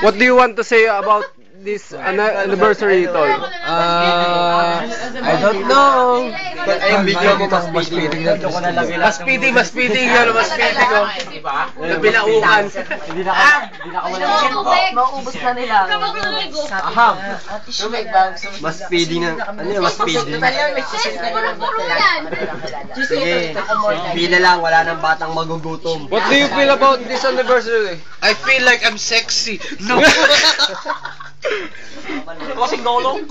What do you want to say about this anniversary, Tol? I don't know. Ay, video mo mas speeding na. Mas speeding yan, mas speeding ko. Nabilaukan. Hindi na ako mauubos na nila. Aham. Mas speeding na. Ano yun, mas speeding. Sige, pila lang, wala nang batang magugutom. What do you feel about this anniversary? I feel like I'm sexy. No. Kosing kaulo?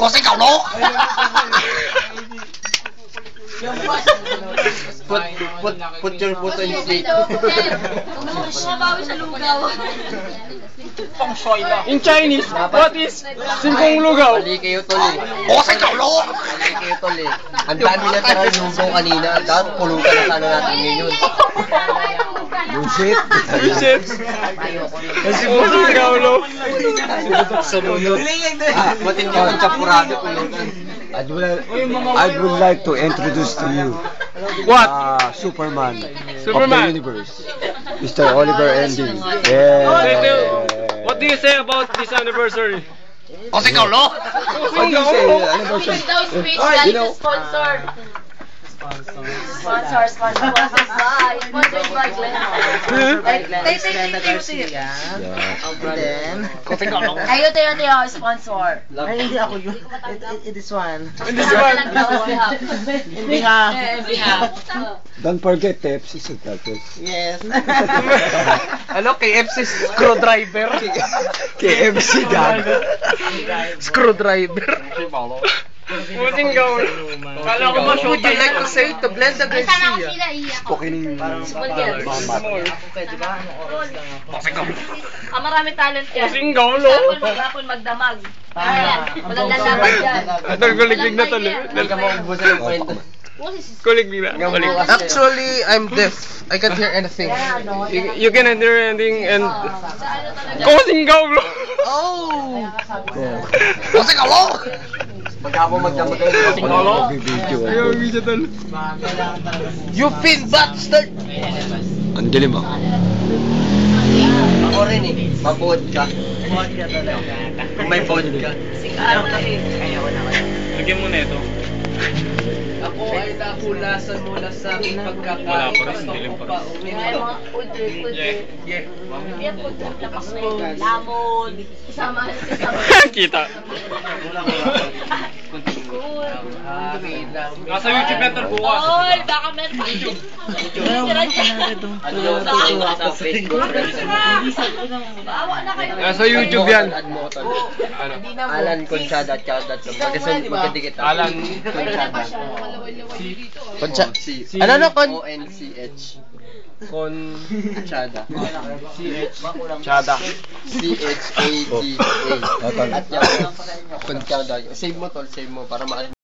Put your foot in sleep. In Chinese, what is singkong lugaw? Mali kayo, tol eh. Kosing kaulo! Mali kayo, tol eh. Ang dami na taral lugaw kanina. Dapat pulutan na sana natin ngayon. Bullshit. Kasi po lugaw, lo. Matindi yung chapurado pulutan. I would like to introduce to you What? Superman Superman. of the universe, Mr. Oliver Ending. Yeah. What do you say about this anniversary? Kosing kaulo! What do you say? Anniversary? You know, Sponsored by Glenn. Ayo, Teo, sponsor. Ay, hindi ako yun. It is one. In behalf. don't forget Pepsi subtitles. Yes. Ano, KFC screwdriver? KFC gag. Screwdriver. Puting gawin. Kala ko would you like to say to Glenda Garcia? Spoken in Marami talent yan. Kasing gawlo. Maghapon magdamag. Ayan, walang lalaban yan. Nagkuliglig na talo. Hindi ka maubusan ng kwento. Kuliglig na. Actually, I'm deaf. I can't hear anything. You can hear anything and... Kasing gawlo. Oh! Kosing kaulo! Maghapon magdamag kayo. Kosing kaulo! Ayaw, video talo. You fin bastard! Ang dilim ah. Ako rin eh. Mag-vodka. Kung may vodka. Lagyan mo na ito. Ako ay nahulasan mula sa aking pagkakain. Wala pa rin, dilim pa rin. Ay, mga food trip. Yan, food trip na kami. Lamon. Kasama. Kita. Nasa YouTube yan tol bukas. Tol, baka meron pa. Sa Facebook. Bawa na kayo. Nasa YouTube yan. Add mo ko tol. Alan Conchada Chowdat. Magkadikit. Alan Concha. C. Ano na kon? O-N-C-H. Con... Chada. Chada. C-H-A-D-A. At yung Conchada. Save mo tol, save mo para ma